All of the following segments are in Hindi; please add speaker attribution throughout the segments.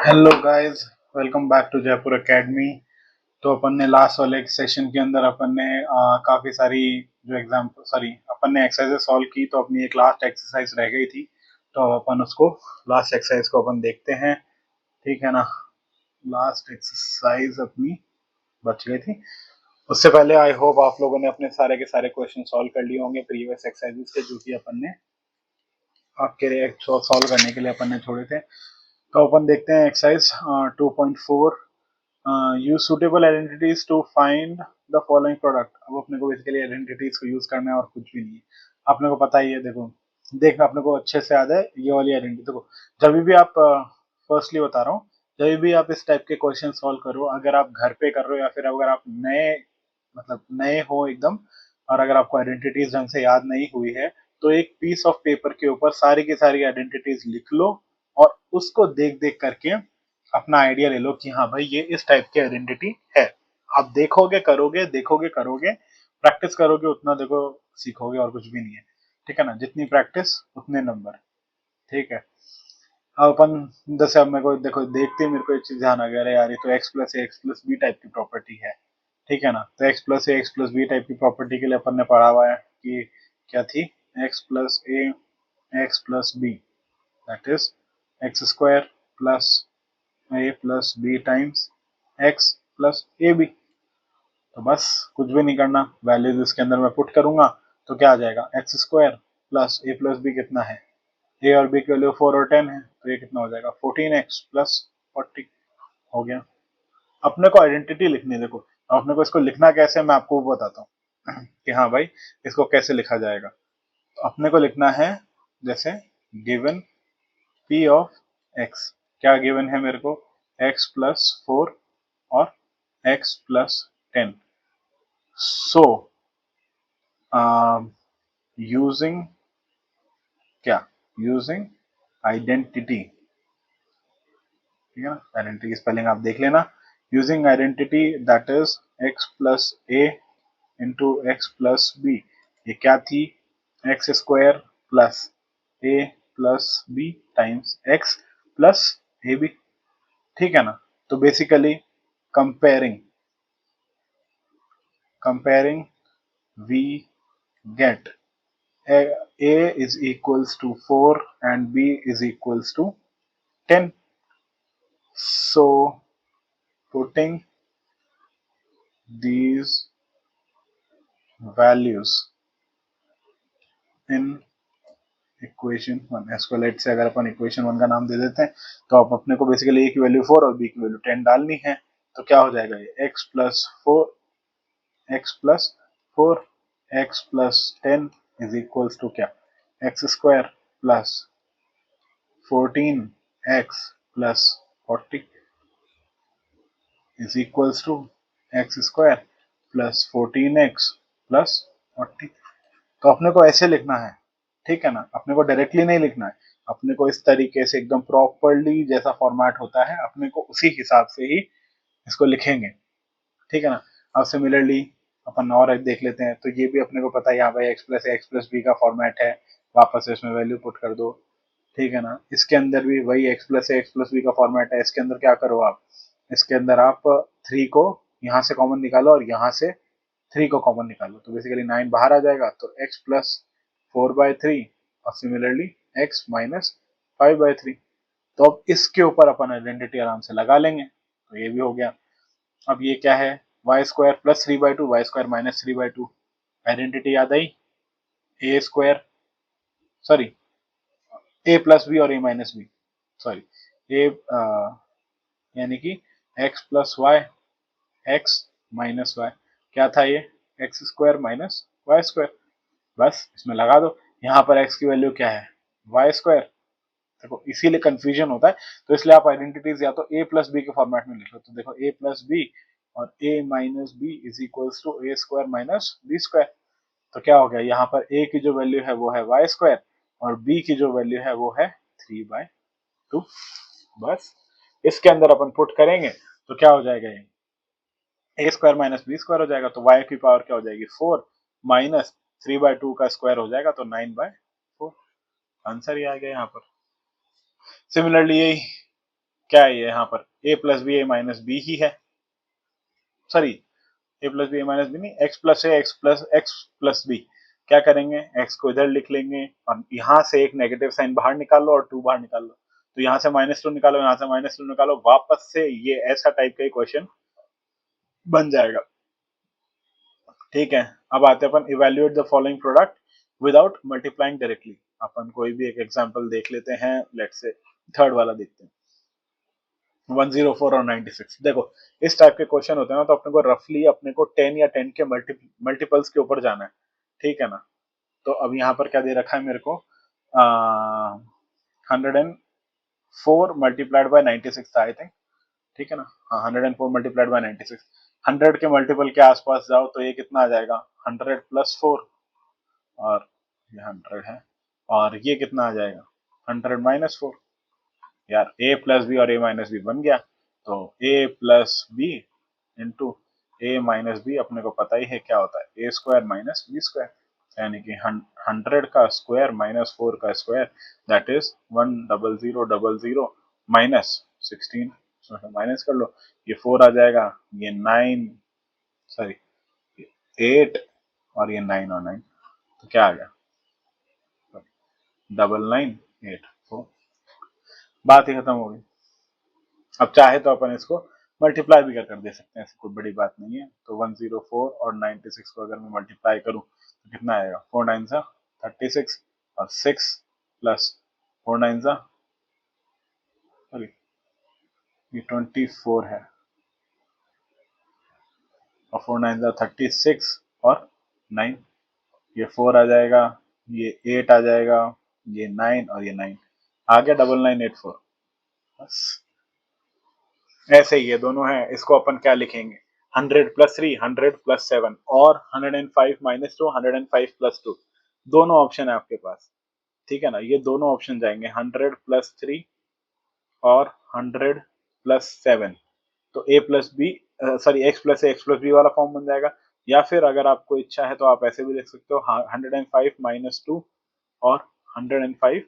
Speaker 1: Hello guys, welcome back to Jaipur Academy. तो अपन ने लास्ट वाले सेशन के अंदर अपन ने काफी सारी जो एग्जाम अपन ने एक्सरसाइज सॉल्व की। तो अपनी एक लास्ट एक्सरसाइज रह गई थी, तो अब अपन उसको लास्ट एक्सरसाइज को अपन देखते हैं। ठीक है ना। लास्ट एक्सरसाइज अपनी बच गई थी। उससे पहले आई होप आप लोगों ने अपने सारे के सारे क्वेश्चन सॉल्व कर लिए होंगे प्रीवियस एक्सरसाइजेस के, जो कि अपन ने आपके लिए सॉल्व करने के लिए अपन ने छोड़े थे। तो अपन देखते हैं exercise 2.4। Use suitable identities to find the following product. अब अपने को बेसिकली आइडेंटिटीज को यूज करना है और कुछ भी नहीं है। अपने को पता ही है, देखो अपने को अच्छे से याद है ये वाली आइडेंटिटी। देखो, जब भी आप फर्स्टली बता रहा हूँ, जब भी आप इस टाइप के क्वेश्चन सॉल्व करो, अगर आप घर पे कर रहे हो या फिर अगर आप नए हो एकदम, और अगर आपको आइडेंटिटीज ढंग से याद नहीं हुई है, तो एक पीस ऑफ पेपर के ऊपर सारी की सारी आइडेंटिटीज लिख लो और उसको देख देख करके अपना आइडिया ले लो कि हाँ भाई ये इस टाइप की आइडेंटिटी है। आप देखोगे करोगे, देखोगे करोगे, प्रैक्टिस करोगे, उतना देखो सीखोगे, और कुछ भी नहीं है। ठीक है ना। जितनी प्रैक्टिस उतने नंबर। ठीक है। अब अपन जैसे अब मेरे को देखो, देखते ही मेरे को एक चीज ध्यान आ गया, अरे यार ये तो x plus a x plus B type की प्रॉपर्टी है। ठीक है ना। तो x plus a x plus B type की प्रॉपर्टी के लिए अपन ने पढ़ा हुआ है कि क्या थी, x plus a x plus b, that is x square plus a plus b times x plus a b. तो बस कुछ भी नहीं करना, वैल्यूज इसके अंदर मैं पुट करूंगा तो क्या आ जाएगा, x square plus a plus B कितना है, ए और बी की वैल्यू 4 और 10 है, तो ये कितना हो जाएगा 14x प्लस 40। हो गया। अपने को आइडेंटिटी लिखनी है। देखो, अपने को इसको लिखना कैसे है मैं आपको बताता हूँ कि हाँ भाई इसको कैसे लिखा जाएगा। तो अपने को लिखना है जैसे गिवन p ऑफ x। क्या गिवन है मेरे को, x प्लस 4 और x प्लस 10। सो यूजिंग क्या, यूजिंग आइडेंटिटी। ठीक है ना। आइडेंटिटी की स्पेलिंग आप देख लेना। Using identity that is x plus a into x plus b. ये क्या थी, x square plus a plus b times x plus a b. ठीक है ना। तो basically comparing comparing we get a is equals to 4 and b is equals to 10. So putting these values in equation one, इसको लेट से अगर अपन इक्वेशन वन का नाम दे देते हैं, तो आप अपने को बेसिकली ए की वैल्यू 4 और बी की वैल्यू 10 डालनी है। तो क्या हो जाएगा, ये x plus 4 x plus 10 is equals to क्या, x square plus 14x plus 40 is equals to x square plus 14x plus 40। तो अपने को ऐसे लिखना है। ठीक है ना। अपने को डायरेक्टली नहीं लिखना है, अपने को इस तरीके से एकदम प्रॉपरली जैसा फॉर्मेट होता है अपने को उसी हिसाब से ही इसको लिखेंगे। ठीक है ना। अब सिमिलरली अपन और एक देख लेते हैं। तो ये भी अपने को पता है यहाँ पे एक्स प्लस बी का फॉर्मेट है, वापस से इसमें वैल्यू पुट कर दो। ठीक है ना। इसके अंदर भी वही एक्स प्लस बी का फॉर्मेट है। इसके अंदर क्या करो आप, इसके अंदर आप 3 को यहाँ से कॉमन निकालो और यहाँ से 3 को कॉमन निकालो, तो बेसिकली 9 बाहर आ जाएगा। तो x प्लस 4/3 और सिमिलरली x माइनस 5/3। तो अब इसके ऊपर अपन आइडेंटिटी आराम से लगा लेंगे। तो ये भी हो गया। अब ये क्या है, y square plus 3/2 y square minus 3/2। Identity याद आई, a square sorry a plus b और a minus b, sorry a यानी कि x plus y x minus y. क्या था ये, x square minus y square. बस इसमें लगा दो। यहाँ पर x की वैल्यू क्या है, वाई स्क्वायर। देखो इसीलिए कंफ्यूजन होता है, तो इसलिए आप आइडेंटिटीज या तो a प्लस बी के फॉर्मेट में लिख लो। तो देखो a प्लस बी और a minus b is equals to a square minus b square. तो क्या हो गया, यहाँ पर a की जो वैल्यू है वो है वाई स्क्वायर और b की जो वैल्यू है वो है 3/2। बस इसके अंदर अपन पुट करेंगे तो क्या हो जाएगा, ये ए स्क्वायर माइनस बी स्क्वायर हो जाएगा। तो y की पावर क्या हो जाएगी, 4 माइनस 3/2 का स्क्वायर हो जाएगा, तो 9/4। आंसर ही आ गया यहाँ पर। सिमिलरली यही क्या है ये यहाँ पर a plus b a minus b ही है, sorry a plus b a minus b नहीं, x plus a x plus b. क्या करेंगे, एक्स को इधर लिख लेंगे और यहाँ से एक नेगेटिव साइन बाहर निकालो और टू बाहर निकाल लो, तो यहाँ से -2 निकालो, यहाँ से -2 निकालो, वापस से ये ऐसा टाइप का क्वेश्चन बन जाएगा। ठीक है, अब आते हैं अपन evaluate the following product without multiplying directly. अपन कोई भी एक एग्जांपल देख लेते हैं, लेट्स से थर्ड वाला देखते हैं, 104 और 96। देखो इस टाइप के क्वेश्चन होते हैं ना, तो अपने को रफली अपने को 10 या 10 के मल्टीपल्स के ऊपर जाना है, ठीक है ना। तो अब यहाँ पर क्या दे रखा है मेरे को, 104 मल्टीप्लाइड बाय 96 था आई थिंक, ठीक है ना। हाँ 104 मल्टीप्लाइड बाय 96, 100 के मल्टीपल के आसपास जाओ तो ये कितना आ जाएगा, 100 प्लस 4, और ये 100 है, और ये कितना आ जाएगा 100 माइनस 4। यार a प्लस बी और a माइनस बी बन गया, तो a plus b into a minus b अपने को पता ही है क्या होता है, a square minus b square, यानी कि 100 का स्क्वायर माइनस 4 का square, that is 10000 minus 16, minus कर लो, ये 4 आ जाएगा, ये 9 सॉरी 8 और ये 9 और 9, तो क्या आ गया 9984, बात ही खत्म हो गई। अब चाहे तो अपन इसको मल्टीप्लाई भी कर दे सकते हैं, ऐसी कोई बड़ी बात नहीं है। तो 104 और 96 को अगर मैं मल्टीप्लाई करूं तो कितना आएगा, 4 9 सा 36 और 6 प्लस 4 9 सा सॉरी ये 24 है, और 4 9 सा 36 और 9, ये 4 आ जाएगा, ये 8 आ जाएगा, ये 9 और ये 9 आ गया 9984। बस ऐसे ही ये दोनों है, इसको अपन क्या लिखेंगे, 100 प्लस 3 100 प्लस 7 और 105 माइनस 2 105 प्लस 2, दोनों ऑप्शन है आपके पास, ठीक है ना। ये दोनों ऑप्शन जाएंगे 100 प्लस 3 और 100 प्लस 7, तो a plus b sorry x plus a x plus b वाला फॉर्म बन जाएगा, या फिर अगर आपको इच्छा है तो आप ऐसे भी लिख सकते हो 105 माइनस 2 और 105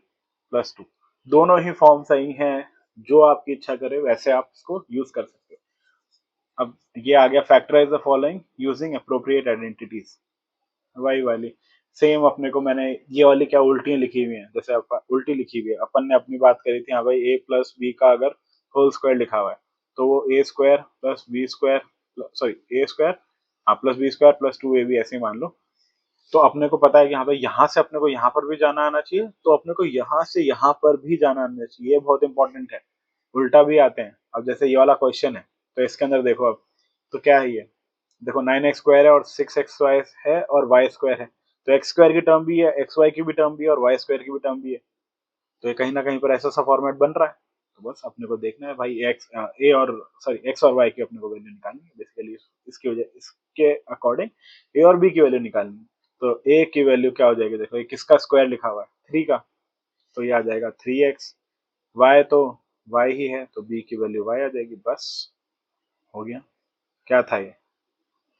Speaker 1: प्लस 2, दोनों ही फॉर्म सही हैं, जो आपकी इच्छा करे वैसे आप इसको यूज कर सकते हो। अब ये आ गया factorise the following using appropriate identities, वही वाली सेम अपने को, मैंने ये वाली क्या उल्टी लिखी हुई है, जैसे उल्टी लिखी हुई है, अपन ने अपनी बात करी थी, हाँ भाई ए प्लस बी का अगर होल स्क्वायर लिखा हुआ है तो वो a square plus b square sorry a square हाँ plus b square plus 2ab ऐसे मान लो। तो अपने को पता है कि हाँ भाई यहाँ से अपने को यहाँ पर भी जाना आना चाहिए, तो अपने को यहाँ से यहाँ पर भी जाना आना चाहिए, ये बहुत इंपॉर्टेंट है। उल्टा भी आते हैं, अब जैसे ये वाला क्वेश्चन है तो इसके अंदर देखो, अब तो क्या है ये, देखो 9x स्क्वायर है और 6xy है और वाई स्क्वायर है, तो एक्स स्क्वायर की टर्म भी है, एक्स वाई की भी टर्म भी है और वाई स्क्वायर की भी टर्म भी है, तो ये कहीं ना कहीं पर ऐसा सा फॉर्मेट बन रहा है। तो बस अपने को देखना है भाई एक्स और वाई की अपने को वैल्यू निकालनी है बेसिकली, इसकी वजह इसके अकॉर्डिंग ए और बी की वैल्यू निकालनी है। तो ए की वैल्यू क्या हो जाएगी, देखो ये किसका स्क्वायर लिखा हुआ है 3 का, तो ये आ जाएगा 3x, वाई तो वाई ही है तो बी की वैल्यू वाई आ जाएगी, बस हो गया। क्या था ये,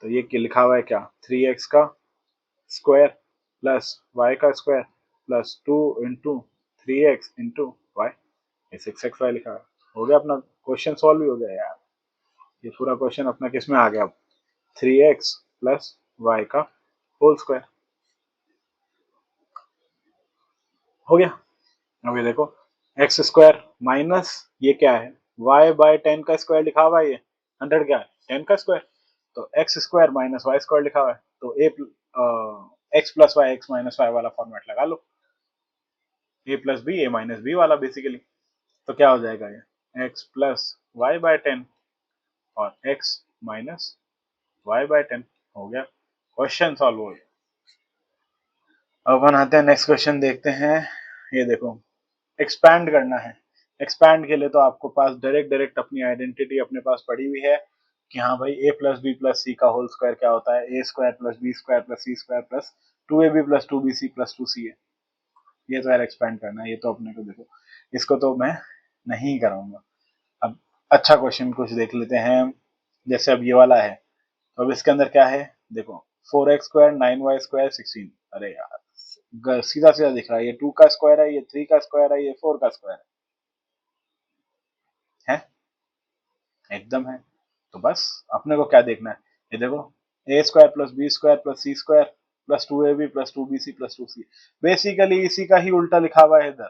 Speaker 1: तो ये लिखा हुआ है क्या 3x का स्क्वायर प्लस वाई का square plus 2 into 3x into y, ये 6xy लिखा है, हो गया अपना क्वेश्चन सॉल्व भी हो गया यार। ये पूरा क्वेश्चन अपना किस में आ गया अब, 3x प्लस वाई का होल स्क्वायर हो गया। अब ये देखो एक्स स्क्वायर माइनस ये क्या है, वाई बाय 10 का स्क्वायर लिखा हुआ है, ये 100 क्या है 10 का स्क्वायर, तो x square minus y square लिखा हुआ है, तो a x plus y x minus y वाला फॉर्मेट लगा लो, a plus b a minus b वाला बेसिकली। तो क्या हो जाएगा ये एक्स प्लस वाई बाय 10 और एक्स माइनस वाई बाय 10, हो गया क्वेश्चन सॉल्व हो गया। अब अपन आते हैं नेक्स्ट क्वेश्चन देखते हैं, ये देखो एक्सपैंड करना है, एक्सपैंड के लिए तो आपको पास डायरेक्ट अपनी आइडेंटिटी अपने पास पड़ी हुई है कि हाँ भाई a plus b plus c का होल स्क्वायर क्या होता है, a square plus b square plus c square plus 2ab plus 2bc plus 2c है। ये तो यार एक्सपैंड करना है, ये तो अपने को देखो इसको तो मैं नहीं कराऊंगा। अब अच्छा क्वेश्चन कुछ देख लेते हैं, जैसे अब ये वाला है, तो अब इसके अंदर क्या है देखो 4x स्क्वायर 9y स्क्वायर 16, अरे यार सीधा सीधा दिख रहा है, ये 2 का स्क्वायर है, ये 3 का स्क्वायर है, ये 4 का स्क्वायर है, एकदम है। तो बस अपने को क्या देखना है, ये देखो a square plus b square plus c square plus 2ab plus 2bc plus 2c, basically इसी का ही उल्टा लिखा हुआ है इधर।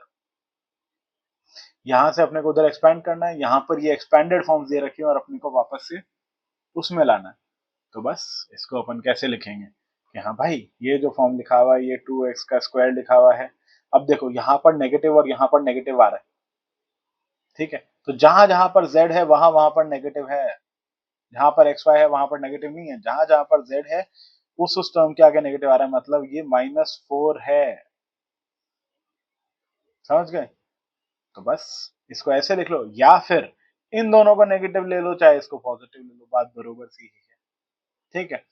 Speaker 1: यहां से अपने को उधर एक्सपैंड करना है, यहाँ पर ये एक्सपैंडेड फॉर्म्स दे रखी है और अपने को वापस से उसमें लाना है। तो बस इसको अपन कैसे लिखेंगे कि हाँ भाई ये जो फॉर्म लिखा हुआ है ये 2x का स्क्वायर लिखा हुआ है। अब देखो यहाँ पर नेगेटिव और यहाँ पर नेगेटिव आ रहा है, ठीक है, तो जहां जहां पर z है वहां वहां पर नेगेटिव है, जहां पर xy है वहां पर नेगेटिव नहीं है, जहां जहां पर z है उस टर्म के आगे नेगेटिव आ रहा है, मतलब ये -4 है। समझ गए? तो बस इसको ऐसे लिख लो, या फिर इन दोनों को नेगेटिव ले लो चाहे इसको पॉजिटिव ले लो, बात बरोबर सी ही है। ठीक है,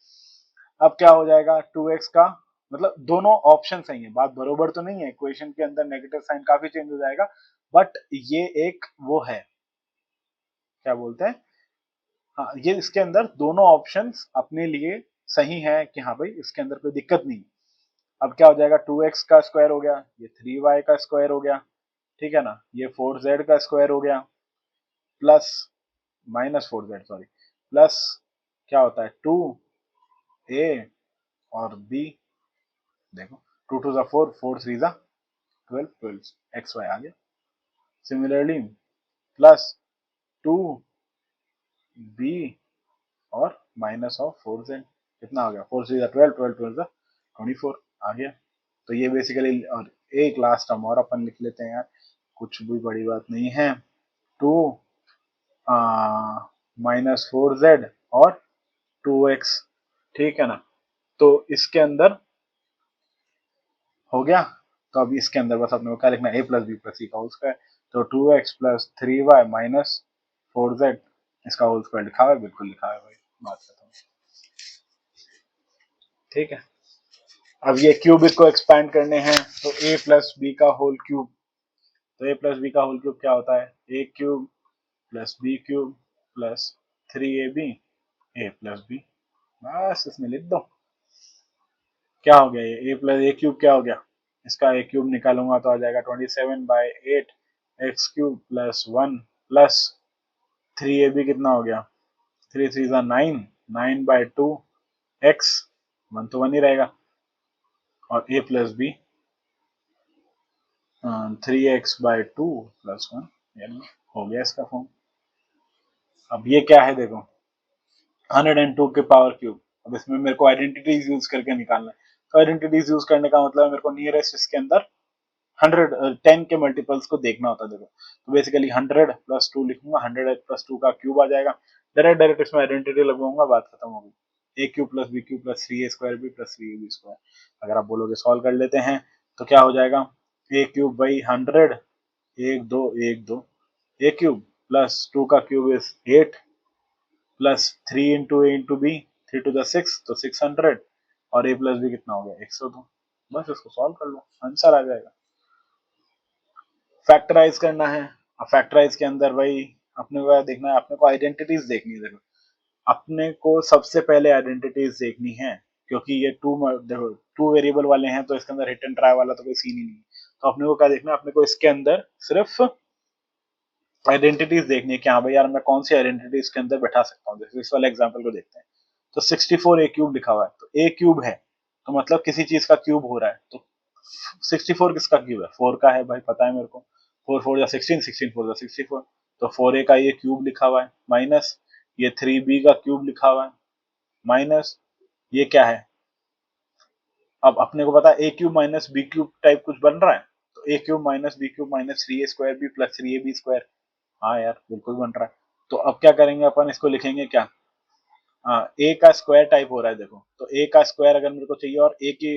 Speaker 1: अब क्या हो जाएगा 2x का, मतलब दोनों ऑप्शन सही है, बात बरोबर तो नहीं है, इक्वेशन के अंदर नेगेटिव साइन काफी चेंज हो जाएगा, बट ये एक वो है, क्या बोलते हैं, हाँ ये इसके अंदर दोनों ऑप्शंस अपने लिए सही है कि हाँ भाई इसके अंदर कोई दिक्कत नहीं। अब क्या हो जाएगा 2x का स्क्वायर हो गया, ये 3y का स्क्वायर हो गया, ठीक है ना, ये 4z का स्क्वायर हो गया प्लस -4z सॉरी, प्लस क्या होता है 2a और b, देखो 2 2 4, 4 3 12, 12 xy आ गया। सिमिलरली प्लस 2b और माइनस ऑफ 4z, कितना हो गया 4 3 12, 12 12 24 आ गया। तो ये बेसिकली, और एक लास्ट टर्म और अपन लिख लेते हैं यार, कुछ भी बड़ी बात नहीं है, 2 -4z और 2x, ठीक है ना, तो इसके अंदर हो गया। तो अब इसके अंदर बस अपने को क्या लिखना है, a plus b plus c का होल स्क्वायर, तो 2x plus 3y minus 4z इसका होल स्क्वायर लिखा हुआ है, बिल्कुल लिखा है भाई, बात खत्म। ठीक है, अब ये क्यूबिक को एक्सपैंड करने हैं, तो a प्लस बी का होल क्यूब, तो a प्लस बी का होल क्यूब क्या होता है, a cube plus b cube plus 3ab a plus b, बस इसमें लिख दो। क्या हो गया, ये a प्लस a क्यूब क्या हो गया, इसका a क्यूब निकालूंगा तो आ जाएगा 27/8 x cube plus 1 plus 3ab कितना हो गया, 3 3 9, 9/2 एक्स, 1 तो 1 ही रहेगा, और a plus B 3x/2 plus 1, यानी हो गया इसका फॉर्म। अब ये क्या है देखो 102 के पावर क्यूब, अब इसमें मेरे को आइडेंटिटीज यूज करके निकालना है, तो आइडेंटिटीज यूज करने का मतलब मेरे को नियरेस्ट इसके अंदर 10 के मल्टीपल्स को देखना होता है देखो, तो बेसिकली 100 प्लस 2 लिखूंगा, 100 प्लस 2 का क्यूब आ जाएगा, डायरेक्ट डायरेक्ट इसमें आइडेंटिटी लगवाऊंगा, बात खत्म होगी, a cube plus b cube plus 3a square b plus 3ab square. अगर आप बोलोगे सॉल्व कर लेते हैं तो क्या हो जाएगा, a cube by 100, 1 2 1 2, a cube plus 2 का cube is 8 plus 3 into a into b, 3 to the 6 तो 600, और ए प्लस बी कितना हो गया 102, बस इसको सॉल्व कर लो आंसर आ जाएगा। फैक्टराइज करना है, अब फैक्टराइज के अंदर भाई अपने को देखना है, अपने को आइडेंटिटीज देखनी है देखो, अपने को सबसे पहले आइडेंटिटीज देखनी है, क्योंकि ये देखो 2 वेरिएबल वाले हैं तो इसके अंदर हिट एंड ट्राई वाला तो कोई सीन ही नहीं है, तो अपने को क्या देखना है, अपने को इसके अंदर सिर्फ आइडेंटिटीज देखनी है कि हाँ भाई यार मैं कौन सी आइडेंटिटी इसके अंदर बैठा सकता हूँ। जैसे इस वाले एग्जांपल को देखते हैं, तो 64 ए क्यूब लिखा हुआ है, तो ए क्यूब है तो मतलब किसी चीज का क्यूब हो रहा है, तो 64 किसका क्यूब है, 4 का है भाई, पता है मेरे को, 4 4 या 16, 16 4 या 64, तो 4a का ये क्यूब लिखा हुआ है, माइनस ये 3b का क्यूब लिखा हुआ है, माइनस ये क्या है, अब अपने को पता है a cube minus b cube type कुछ बन रहा है, तो a cube minus b cube minus 3a square b plus 3ab square, हाँ यार बिल्कुल बन रहा है। तो अब क्या करेंगे अपन, इसको लिखेंगे क्या, ए का स्क्वायर टाइप हो रहा है देखो, तो ए का स्क्वायर अगर मेरे को चाहिए और ए की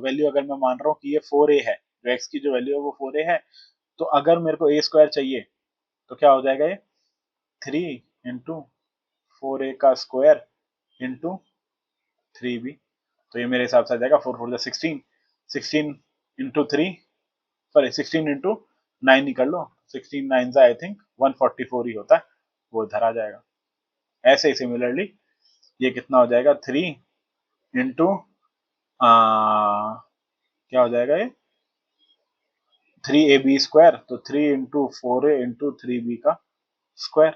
Speaker 1: वैल्यू अगर मैं मान रहा हूँ कि ये 4a है, जो एक्स की जो वैल्यू है वो 4a है, तो अगर मेरे को ए स्क्वायर चाहिए तो क्या हो जाएगा, ये 3 इंटू 4a का स्क्वायर इंटू 3b, तो ये मेरे हिसाब से आ जाएगा 4 4 16, 16 इंटू 3, सॉरी 16 इंटू 9 ही कर लो, 16 9 आई थिंक 144 ही होता है, वो इधर आ जाएगा। ऐसे ही सिमिलरली ये कितना हो जाएगा 3 इंटू क्या हो जाएगा ये 3ab स्क्वायर, तो 3 इंटू 4a इंटू 3b का स्क्वायर,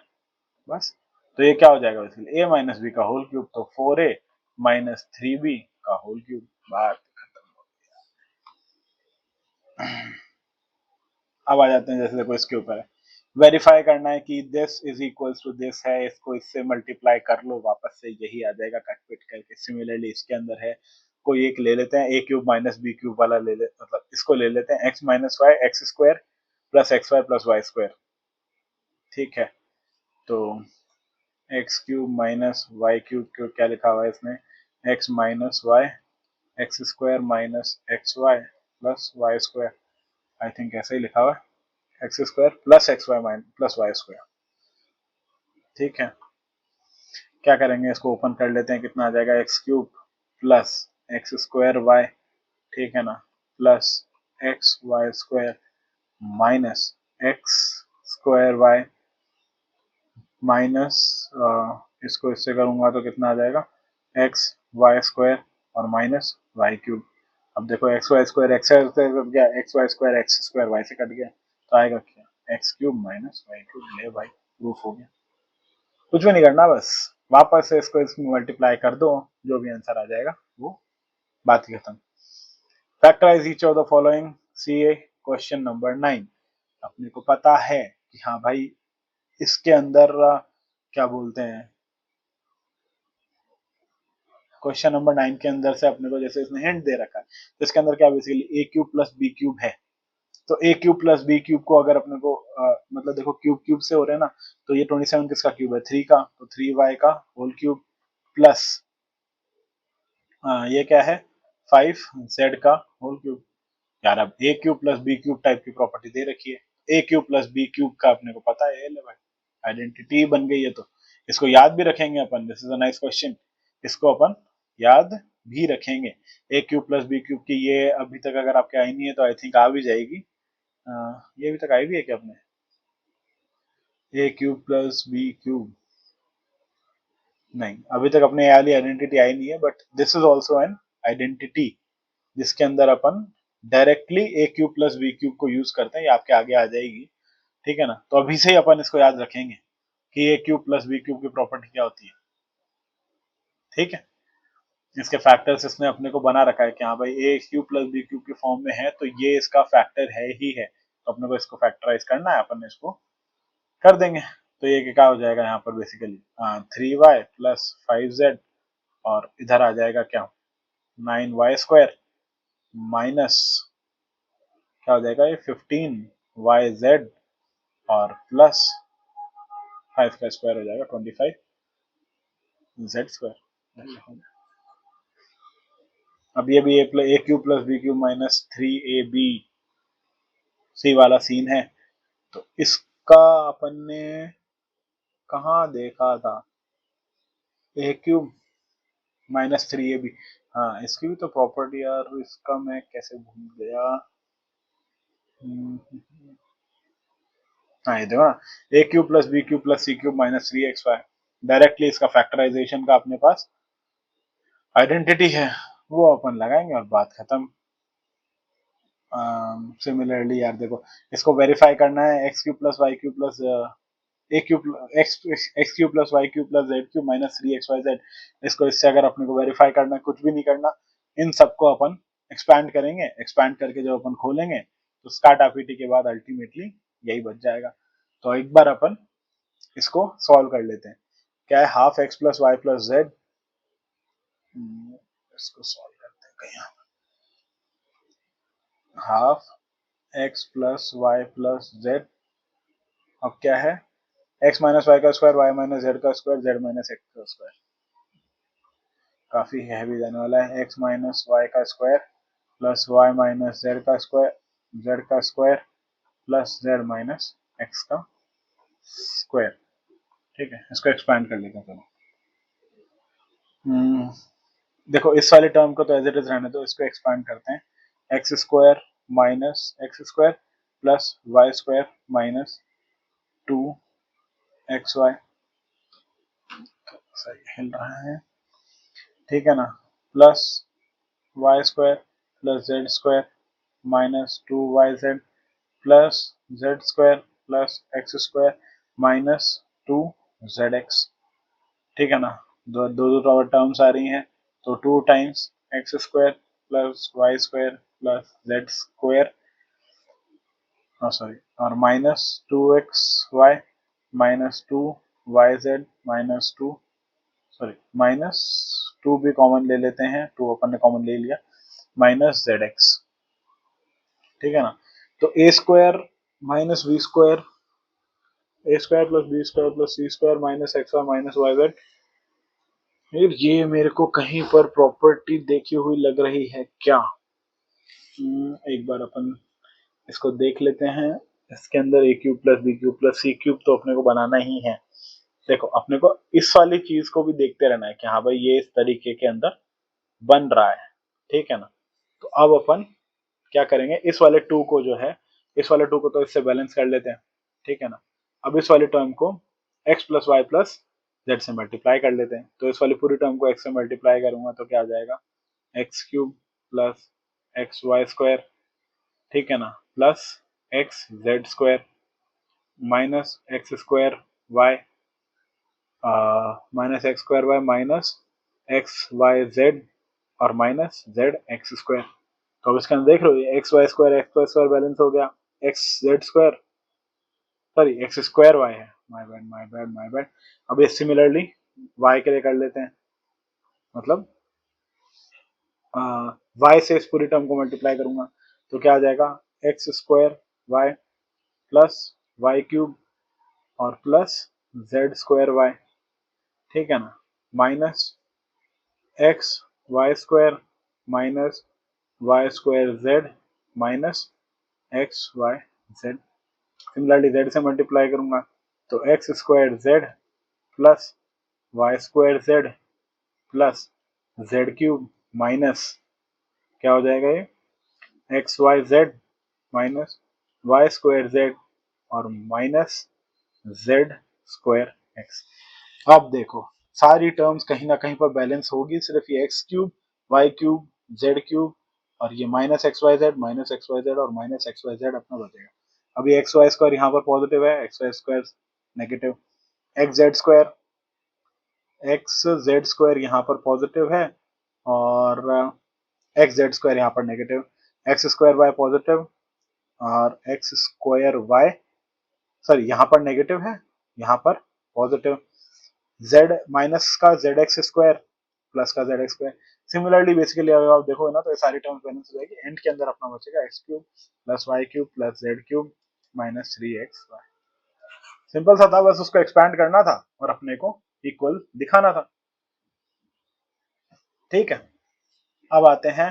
Speaker 1: बस। तो ये क्या हो जाएगा बेसिकली a माइनस बी का होल क्यूब, तो 4a माइनस 3b का होल क्यूब। बात अब आ जाते हैं, जैसे देखो इसके ऊपर है वेरीफाई करना है कि this is equals to this है, इसको इससे मल्टीप्लाई कर लो, वापस से यही आ जाएगा कट पिट करके। सिमिलरली इसके अंदर है, कोई एक ले लेते हैं, a cube minus b cube वाला ले ले, मतलब इसको ले लेते हैं x minus y x square plus x y plus y square. ठीक है, तो x cube minus y cube को क्या लिखा हुआ है इसमें, x minus y x square minus x y plus y square, I think ऐसा ही लिखा हुआ है, x square plus x y minus plus y square. ठीक है, क्या करेंगे, इसको ओपन कर लेते हैं, कितना आ जाएगा, x cube plus x square y, ठीक है ना, plus x y square minus x square y minus इसको इससे करूंगा तो कितना आ जाएगा, एक्स वाई स्क्वायर और माइनस वाई क्यूब। अब देखो x y square x y square cut गया, x y square x square y से कट गया, तो आएगा क्या, x cube minus y cube. ले भाई, प्रूफ हो गया, कुछ भी नहीं करना, बस वापस से इसको इसमें मल्टीप्लाई कर दो, जो भी आंसर आ जाएगा वो बात ही खत्म। Factorise each of the following, c a question number 9। अपने को पता है कि हाँ भाई इसके अंदर क्या बोलते हैं, क्वेश्चन नंबर 9 के अंदर से अपने को जैसे इसने हिंट दे रखा है, तो इसके अंदर क्या basically a cube plus b cube है, तो a cube plus b cube को अगर अपने को मतलब देखो क्यूब क्यूब से हो रहे हैं ना, तो ये 27 किसका क्यूब है, 3 का, तो 3y का होल क्यूब प्लस ये क्या है 5z का होल क्यूब। यार अब a cube plus b cube type की प्रॉपर्टी दे रखी है, a cube plus b cube का अपने को पता है, ले भाई आइडेंटिटी बन गई है, तो इसको याद भी रखेंगे अपन, this is a nice question, इसको अपन याद भी रखेंगे। a cube plus b cube की ये अभी तक अगर आपके आई नहीं है तो आई थिंक आ भी जाएगी, ये अभी तक आई भी है क्या अपने, a cube plus b cube, नहीं अभी तक अपने वाली आइडेंटिटी आई नहीं है, but this is also an identity जिसके अंदर अपन directly a cube plus b cube को यूज करते हैं, ये आपके आगे आ जाएगी। ठीक है ना, तो अभी से ही अपन इसको याद रखेंगे कि ए क्यूब प्लस बी क्यूब की प्रॉपर्टी क्या होती है। ठीक है, इसके फैक्टर्स इसने अपने को बना रखा है कि हाँ भाई ए क्यूब प्लस बी क्यूब के फॉर्म में है, तो ये इसका फैक्टर है ही है, तो अपने को इसको फैक्टराइज करना है, अपन इसको कर देंगे। तो ये क्या हो जाएगा यहाँ पर बेसिकली 3y प्लस 5z, और इधर आ जाएगा क्या 9y स्क्वायर माइनस क्या हो जाएगा ये 15yz, और प्लस 5 का स्क्वायर हो जाएगा 25z स्क्वायर। अब ये भी a cube plus b cube minus 3ab c वाला सीन है, तो इसका अपन ने कहाँ देखा था, ए क्यूब माइनस 3ab, हाँ इसकी भी तो प्रॉपर्टी यार, इसका मैं कैसे भूल गया। हाँ ये देखो ना, a cube plus b cube plus c cube minus 3xy, directly इसका फैक्टराइजेशन का अपने पास आइडेंटिटी है, वो अपन लगाएंगे और बात खत्म। सिमिलरली यार देखो, इसको वेरीफाई करना है, x cube plus y cube plus a cube x cube plus y cube plus z cube minus 3xyz, इसको इससे अगर अपने को वेरीफाई करना है, कुछ भी नहीं करना, इन सबको अपन एक्सपैंड करेंगे, एक्सपैंड करके जब अपन खोलेंगे तो स्टार्ट आरपीटी के बाद अल्टीमेटली यही बच जाएगा। तो एक बार अपन इसको सॉल्व कर लेते हैं, क्या है half x plus y plus z, इसको सॉल्व करते हैं कहीं, half x plus y plus z, अब क्या है एक्स माइनस वाई का स्क्वायर वाई माइनस जेड का स्क्वायर जेड माइनस एक्स का स्क्वायर, काफी हैवी जाने वाला है, एक्स माइनस वाई का square plus y minus z का स्क्वायर, जेड का square plus z minus x का स्क्वायर। ठीक है, इसको एक्सपैंड कर लेते हैं चलो। देखो इस वाले टर्म को तो एज इट इज रहने दो, इसको एक्सपैंड करते हैं, x square minus x square plus y square minus 2xy, सही हिल रहा है, ठीक है ना, plus y square plus z square minus 2yz plus z square plus x square minus 2zx। ठीक है ना, दो दो दो टर्म्स आ रही हैं, तो 2 times x square plus y square plus z square, sorry, और minus 2xy minus 2yz minus 2, sorry minus 2 भी कॉमन ले लेते हैं, 2 अपन ने कॉमन ले लिया, माइनस zx। ठीक है ना, तो a square minus b square, a square plus b square plus c square minus x y minus y z. फिर ये मेरे को कहीं पर प्रॉपर्टी देखी हुई लग रही है क्या? एक बार अपन इसको देख लेते हैं। इसके अंदर a cube plus b cube plus c cube तो अपने को बनाना ही है। देखो अपने को इस वाली चीज को भी देखते रहना है कि हाँ भाई ये इस तरीके के अंदर बन रहा है, ठीक है ना। तो अब अपन क्या करेंगे, इस वाले टू को जो है, इस वाले टू को तो इससे बैलेंस कर लेते हैं, ठीक है ना। अब इस वाले टर्म को x plus y plus z से मल्टीप्लाई कर लेते हैं, तो इस वाली पूरी टर्म को x से मल्टीप्लाई करूंगा तो क्या आ जाएगा, x cube plus x y square, ठीक है ना, plus x z square minus x square y, minus x square y minus x y z और माइनस जेड एक्स स्क्वायर। तो अब इसके अंदर देख रहे हो एक्स वाई स्क्वायर बैलेंस हो गया, x z square, sorry x square y है, my bad my bad my bad. अब ये सिमिलरली वाई के लिए कर लेते हैं, मतलब वाई से इस पूरी टर्म को मल्टीप्लाई करूंगा तो क्या आ जाएगा, x square y plus y cube और प्लस जेड स्क्वायर वाई, ठीक है ना, minus x y square minus y square z minus x y z. Similarly z से मल्टीप्लाई करूंगा तो x square z plus y square z plus z cube minus क्या हो जाएगा ये, x y z minus y square z और माइनस जेड स्क्वायर एक्स। अब देखो सारी टर्म्स कहीं ना कहीं पर बैलेंस होगी, सिर्फ ये x cube y cube z cube और ये माइनस एक्स वाई जेड और माइनस एक्स वाई जेड अपना बचेगा। अभी एक्स वाई स्क्वायर यहाँ पर पॉजिटिव है, x y square negative, x z square यहाँ पर पॉजिटिव है और एक्स जेड स्क्वायर यहाँ पर negative, x square y positive और एक्स स्क्वायर वाई, सॉरी यहाँ पर नेगेटिव है यहाँ पर पॉजिटिव, जेड माइनस का जेड एक्स स्क्वायर प्लस का z x square. Similarly basically अगर आप देखोगे ना तो ये सारी टर्म्स बैलेंस हो जाएगी, एंड के अंदर अपना बचेगा x cube plus y cube plus z cube minus 3xy। Simple सा था, बस उसको एक्सपैंड करना था और अपने को इक्वल दिखाना था, ठीक है। अब आते हैं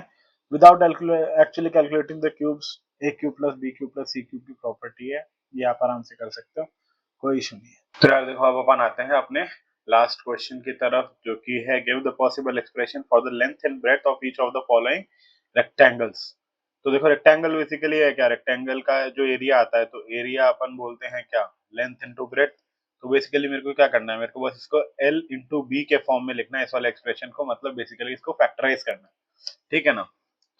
Speaker 1: without actually calculating the cubes, a cube plus b cube plus c cube की प्रॉपर्टी है, ये आप आराम से कर सकते हो, कोई इशू नहीं है। तो यार देखो अब अपन आते हैं अपने लास्ट क्वेश्चन की तरफ, जो कि है give the possible expression for the length and breadth of each of the following rectangles. तो देखो रेक्टेंगल बेसिकली है क्या, रेक्टेंगल का जो एरिया आता है तो एरिया अपन बोलते हैं क्या, लेंथ इंटू ब्रेड्थ। तो बेसिकली मेरे को क्या करना है, मेरे को बस इसको L इंटू बी के फॉर्म में लिखना है इस वाले एक्सप्रेशन को, मतलब बेसिकली इसको फैक्टराइज करना है, ठीक है ना।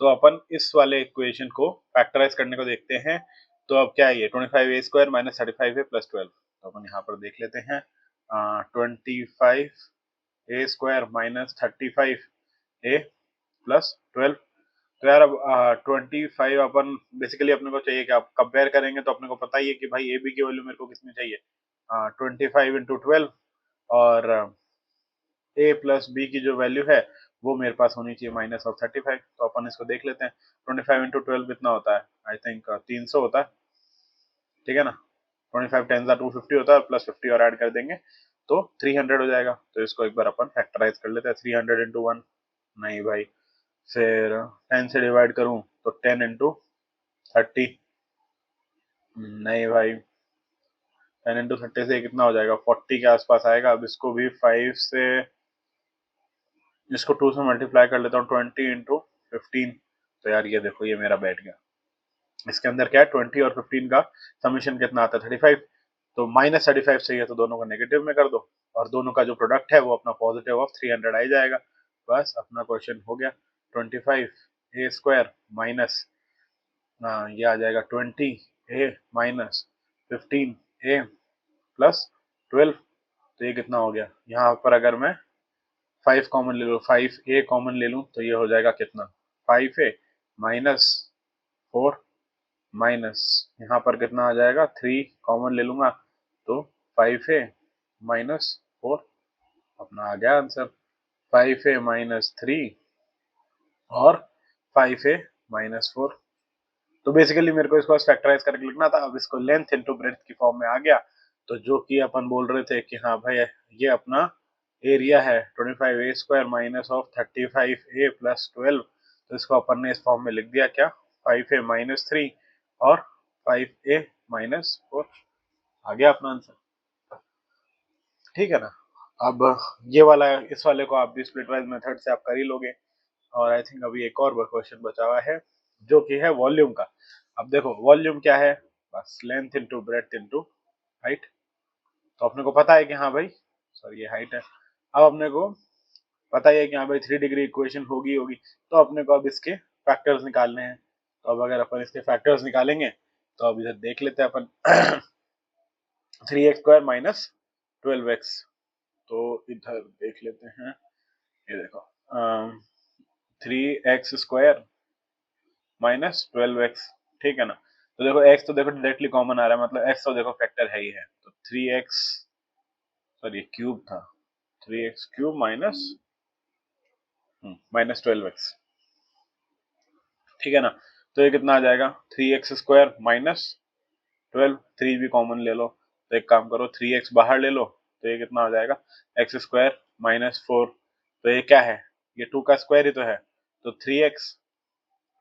Speaker 1: तो अपन इस वाले इक्वेशन को फैक्टराइज करने को देखते हैं। तो अब क्या है ये 25a square minus 35a plus 12, तो अपन यहाँ पर देख लेते हैं 25a square minus 35a plus 12। तो यार अब 25 अपन बेसिकली अपने को चाहिए कि आप कंपेयर करेंगे तो अपने को पता ही है कि भाई ए बी की वैल्यू मेरे को कितनी चाहिए, 25 इंटू 12 और ए प्लस बी की जो वैल्यू है वो मेरे पास होनी चाहिए माइनस ऑफ 35। तो अपन इसको देख लेते हैं, 25 इंटू 12 कितना होता है, आई थिंक 300 होता है, ठीक है ना। 25 टेन 250 होता है, प्लस 50 और ऐड कर देंगे तो 300 हो जाएगा। तो इसको एक बार अपन फैक्टराइज कर लेते हैं, 300 इंटू 1 नहीं भाई, फिर 10 से डिवाइड करूं तो 10 इंटू 30 नहीं भाई, 10 इंटू 30 से कितना हो जाएगा, 40 के आसपास आएगा। अब इसको भी 5 से, इसको 2 से मल्टीप्लाई कर लेता हूँ, 20 इंटू 15। तो यार ये देखो ये मेरा बैठ गया, इसके अंदर क्या है 20 और 15 का समीशन कितना आता है 35, तो माइनस 35 चाहिए तो दोनों को नेगेटिव में कर दो और दोनों का जो प्रोडक्ट है वो अपना पॉजिटिव ऑफ 300 आ ही जाएगा। बस अपना क्वेश्चन हो गया, 25 a स्क्वायर माइनस ये आ जाएगा 20 a माइनस 15 a प्लस 12, तो ये कितना हो गया, यहाँ पर अगर मैं 5 कॉमन ले लूँ, 5a कॉमन ले लूँ तो ये हो जाएगा कितना, 5a माइनस 4 माइनस यहाँ पर कितना आ जाएगा, 3 कॉमन ले लूंगा तो 5a माइनस 4, अपना आ गया आंसर 5a माइनस 3 और 5a माइनस 4। तो बेसिकली मेरे को इसको फैक्टराइज करके लिखना था, अब इसको लेंथ इनटू ब्रेड्थ की फॉर्म में आ गया। तो जो कि अपन बोल रहे थे कि हाँ भाई ये अपना एरिया है 25a square minus of 35a plus 12, तो इसको अपन ने इस फॉर्म में लिख दिया क्या, 5a माइनस 3 और 5a माइनस 4, आ गया अपना आंसर। ठीक है ना। अब ये वाला, इस वाले को आप भी स्प्लिट वाइज मेथड से आप कर ही लोगे। और आई थिंक अभी एक और क्वेश्चन बचा हुआ है जो कि है वॉल्यूम का। अब देखो वॉल्यूम क्या है, बस length into breadth into height. तो अपने को पता है कि हाँ भाई, सॉरी ये हाइट है। अब अपने को पता ही है कि हाँ भाई 3 डिग्री इक्वेशन होगी होगी, तो अपने को अब इसके फैक्टर्स निकालने हैं। तो अब अगर अपन इसके फैक्टर्स निकालेंगे तो अब इधर देख लेते हैं अपन 3x स्क्वायर माइनस 12x, तो इधर देख लेते हैं, ये देखो 3x स्क्वायर माइनस 12x, ठीक है ना। तो देखो x तो देखो डायरेक्टली कॉमन आ रहा है, मतलब x तो देखो फैक्टर है ही है, तो 3x, सॉरी क्यूब था, 3x cube minus minus 12x, ठीक है ना। तो ये कितना आ जाएगा, 3x स्क्वायर माइनस 12, 3 भी कॉमन ले लो, तो एक काम करो 3x बाहर ले लो, तो ये कितना आ जाएगा, x स्क्वायर माइनस 4, तो ये क्या है, ये 2 का स्क्वायर ही तो है, तो 3x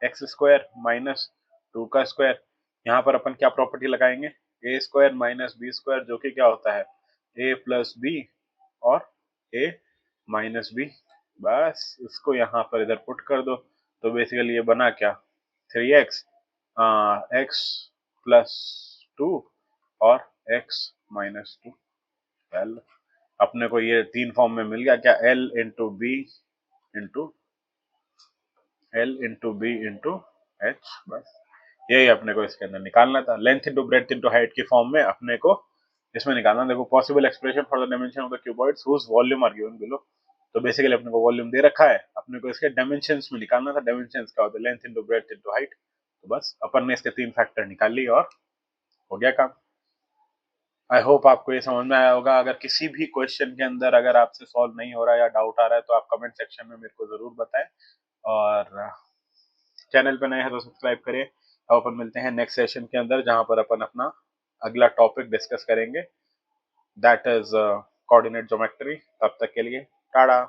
Speaker 1: एक्स स्क्वायर माइनस 2 का स्क्वायर, यहाँ पर अपन क्या प्रॉपर्टी लगाएंगे, ए स्क्वायर माइनस बी स्क्वायर, जो कि क्या होता है ए प्लस बी और ए माइनस बी। बस इसको यहाँ पर इधर पुट कर दो, तो बेसिकली ये बना क्या, 3x एक्स प्लस 2 और x माइनस 2। एल, अपने को ये 3 फॉर्म में मिल गया क्या, l into b into l into b into h, बस यही अपने को इसके अंदर निकालना था। Length into breadth into height की फॉर्म में अपने को इसमें निकालना। देखो possible expression for the dimension of the cuboids whose volume are given below, तो बेसिकली अपने को वॉल्यूम दे रखा है, अपने को इसके डायमेंशंस में निकालना था। डायमेंशंस क्या होते हैं, length into breadth into height, तो बस अपन ने इसके 3 फैक्टर निकाल लिए और हो गया काम। आई होप आपको ये समझ में आया होगा। अगर किसी भी क्वेश्चन के अंदर अगर आपसे सॉल्व नहीं हो रहा है या डाउट आ रहा है तो आप कमेंट सेक्शन में मेरे को जरूर बताएं, और चैनल पे नए हैं तो सब्सक्राइब करें। अब अपन मिलते हैं नेक्स्ट सेशन के अंदर, जहां पर अपन अपना अगला टॉपिक डिस्कस करेंगे, दैट इज कोऑर्डिनेट ज्योमेट्री। तब तक के लिए टाटा।